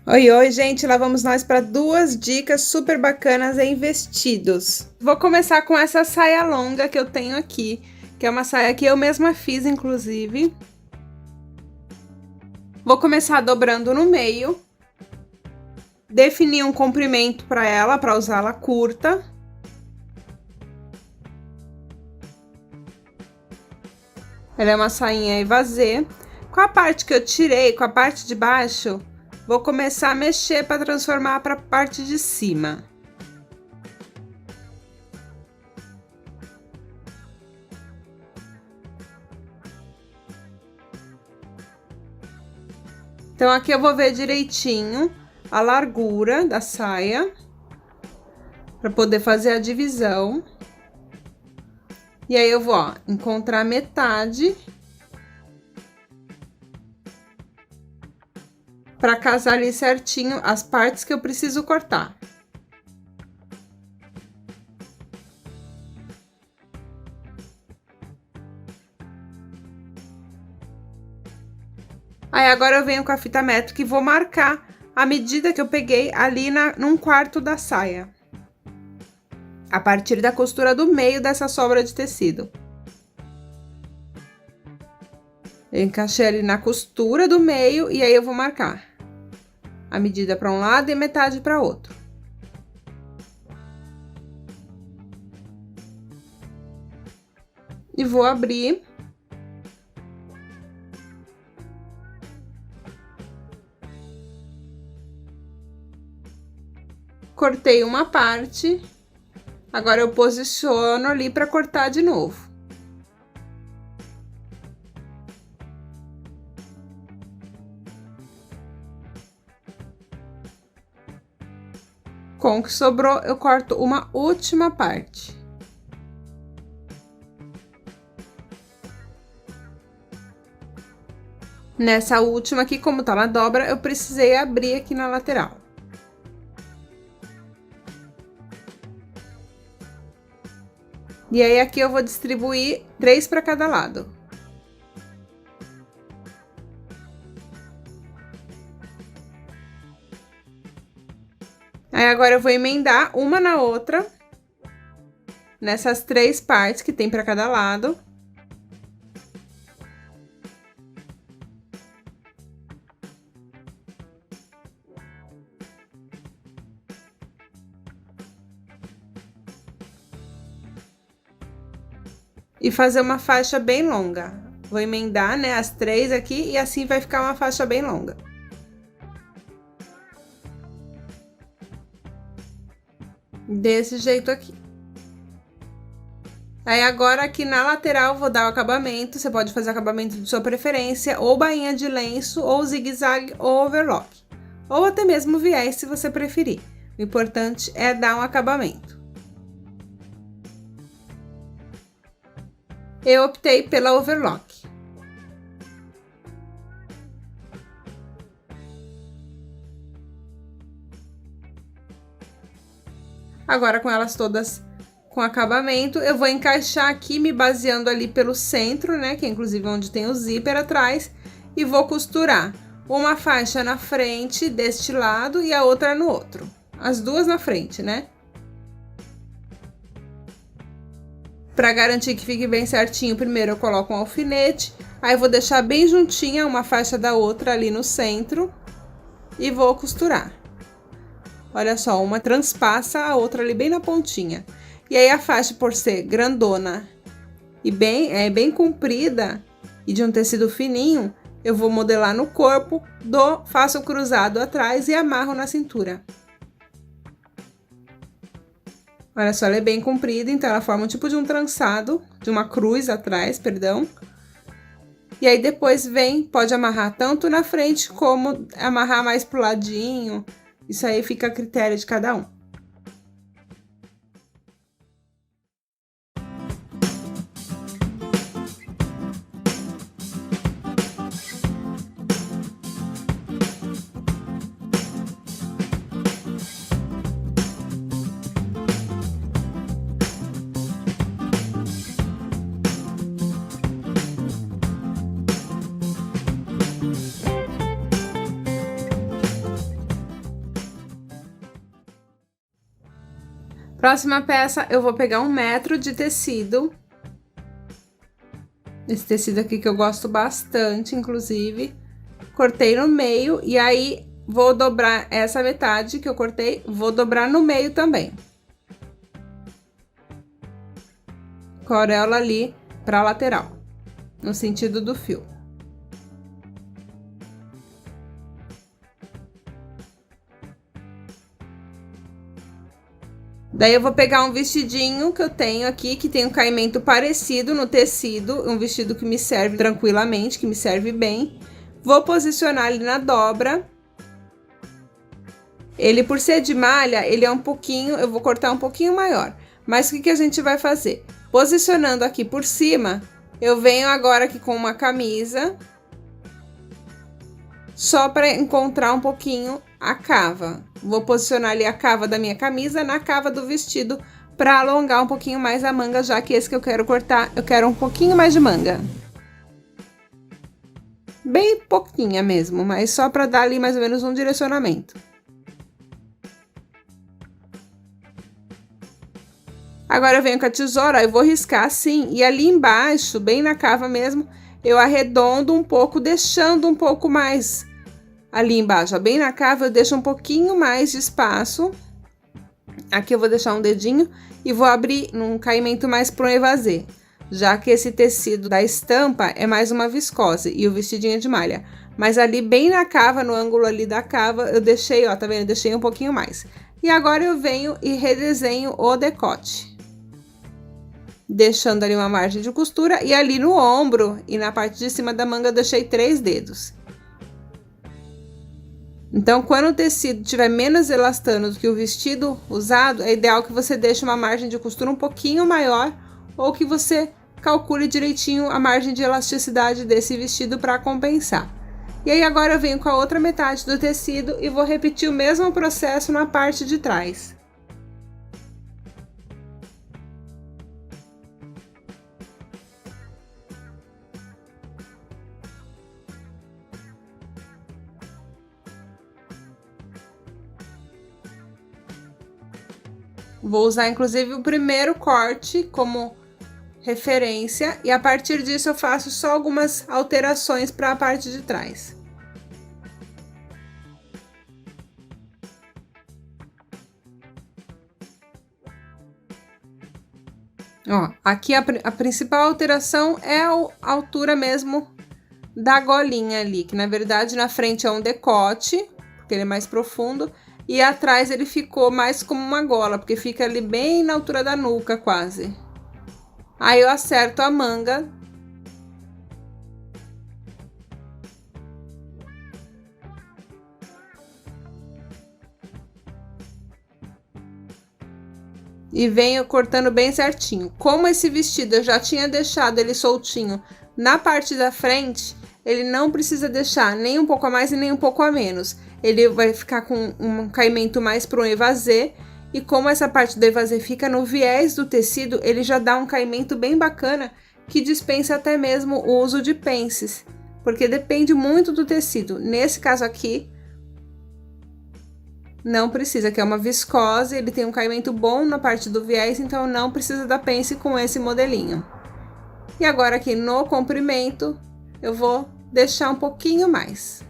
Oi, oi, gente! Lá vamos nós para duas dicas super bacanas em vestidos. Vou começar com essa saia longa que eu tenho aqui, que é uma saia que eu mesma fiz, inclusive. Vou começar dobrando no meio, definir um comprimento para ela, para usá-la curta. Ela é uma sainha evasê. Com a parte que eu tirei, com a parte de baixo, vou começar a mexer para transformar para a parte de cima. Então, aqui eu vou ver direitinho a largura da saia, para poder fazer a divisão. E aí, eu vou, ó, encontrar metade, para casar ali certinho as partes que eu preciso cortar. Aí, agora eu venho com a fita métrica e vou marcar a medida que eu peguei ali num quarto da saia. A partir da costura do meio dessa sobra de tecido. Eu encaixei ali na costura do meio e aí eu vou marcar a medida para um lado e metade para outro. E vou abrir. Cortei uma parte, agora eu posiciono ali para cortar de novo. Com o que sobrou, eu corto uma última parte. Nessa última aqui, como tá na dobra, eu precisei abrir aqui na lateral. E aí, aqui eu vou distribuir 3 para cada lado. Aí, agora eu vou emendar uma na outra, nessas 3 partes que tem para cada lado. E fazer uma faixa bem longa. Vou emendar, né, as 3 aqui e assim vai ficar uma faixa bem longa. Desse jeito aqui. Aí, agora aqui na lateral, vou dar o acabamento. Você pode fazer o acabamento de sua preferência, ou bainha de lenço, ou zigue-zague, ou overlock. Ou até mesmo viés, se você preferir. O importante é dar um acabamento. Eu optei pela overlock. Agora, com elas todas com acabamento, eu vou encaixar aqui, me baseando ali pelo centro, né? Que é inclusive onde tem o zíper atrás. E vou costurar uma faixa na frente deste lado e a outra no outro. As duas na frente, né? Para garantir que fique bem certinho, primeiro eu coloco um alfinete, aí eu vou deixar bem juntinha uma faixa da outra ali no centro e vou costurar. Olha só, uma transpassa a outra ali bem na pontinha. E aí, a faixa, por ser grandona e bem comprida e de um tecido fininho, eu vou modelar no corpo, faço o cruzado atrás e amarro na cintura. Olha só, ela é bem comprida, então ela forma um tipo de um trançado, de uma cruz atrás, perdão. E aí, depois pode amarrar tanto na frente, como amarrar mais pro ladinho. Isso aí fica a critério de cada um. Próxima peça, eu vou pegar 1 metro de tecido. Esse tecido aqui que eu gosto bastante, inclusive. Cortei no meio e aí vou dobrar essa metade que eu cortei, vou dobrar no meio também. Com a auréola ali pra lateral, no sentido do fio. Daí eu vou pegar um vestidinho que eu tenho aqui, que tem um caimento parecido no tecido, um vestido que me serve tranquilamente, que me serve bem. Vou posicionar ele na dobra. Ele, por ser de malha, ele é um pouquinho, eu vou cortar um pouquinho maior. Mas o que a gente vai fazer? Posicionando aqui por cima, eu venho agora aqui com uma camisa, só para encontrar um pouquinho a cava. Vou posicionar ali a cava da minha camisa na cava do vestido para alongar um pouquinho mais a manga, já que esse que eu quero cortar, eu quero um pouquinho mais de manga. Bem pouquinha mesmo, mas só para dar ali mais ou menos um direcionamento. Agora eu venho com a tesoura, eu vou riscar assim, e ali embaixo, bem na cava mesmo, eu arredondo um pouco, deixando um pouco mais ali embaixo, ó, bem na cava eu deixo um pouquinho mais de espaço. Aqui eu vou deixar um dedinho e vou abrir num caimento mais pro evasê, já que esse tecido da estampa é mais uma viscose e o vestidinho é de malha. Mas ali bem na cava, no ângulo ali da cava, eu deixei, ó, tá vendo? Eu deixei um pouquinho mais. E agora eu venho e redesenho o decote, deixando ali uma margem de costura, e ali no ombro e na parte de cima da manga eu deixei 3 dedos. Então, quando o tecido tiver menos elastano do que o vestido usado, é ideal que você deixe uma margem de costura um pouquinho maior, ou que você calcule direitinho a margem de elasticidade desse vestido para compensar. E aí agora eu venho com a outra metade do tecido e vou repetir o mesmo processo na parte de trás. Vou usar inclusive o primeiro corte como referência e a partir disso eu faço só algumas alterações para a parte de trás. Ó, aqui a principal alteração é a altura mesmo da golinha ali, que na verdade na frente é um decote, porque ele é mais profundo, e atrás ele ficou mais como uma gola, porque fica ali bem na altura da nuca quase. Aí eu acerto a manga. E venho cortando bem certinho. Como esse vestido eu já tinha deixado ele soltinho na parte da frente, ele não precisa deixar nem um pouco a mais e nem um pouco a menos. Ele vai ficar com um caimento mais para o evasê. E como essa parte do evasê fica no viés do tecido, ele já dá um caimento bem bacana, que dispensa até mesmo o uso de pences, porque depende muito do tecido. Nesse caso aqui, não precisa, que é uma viscose, ele tem um caimento bom na parte do viés, então não precisa da pence com esse modelinho. E agora aqui no comprimento, eu vou deixar um pouquinho mais.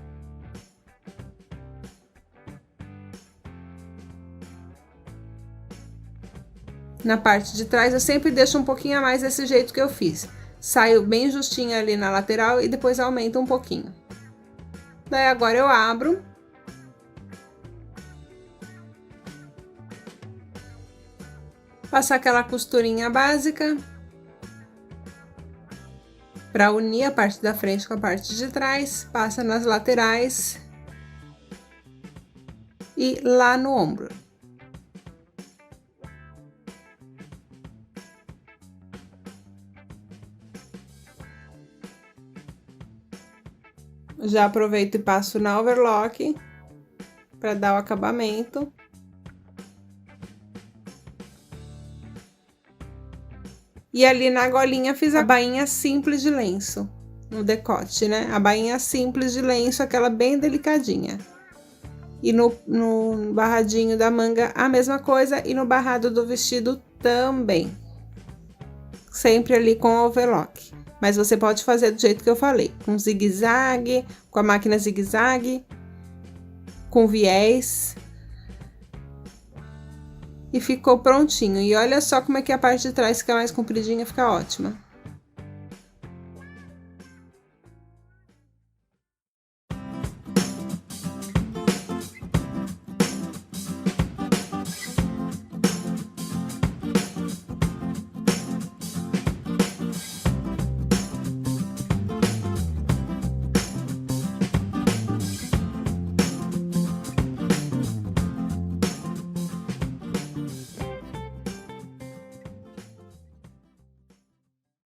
Na parte de trás eu sempre deixo um pouquinho a mais desse jeito que eu fiz. Saio bem justinho ali na lateral e depois aumento um pouquinho. Daí agora eu abro. Passar aquela costurinha básica. Para unir a parte da frente com a parte de trás. Passa nas laterais. E lá no ombro. Já aproveito e passo na overlock para dar o acabamento. E ali na golinha fiz a bainha simples de lenço, no decote, né? A bainha simples de lenço, aquela bem delicadinha. E no barradinho da manga a mesma coisa e no barrado do vestido também. Sempre ali com overlock. Mas você pode fazer do jeito que eu falei, com zigue-zague, com a máquina zigue-zague, com viés. E ficou prontinho. E olha só como é que a parte de trás fica mais compridinha, fica ótima.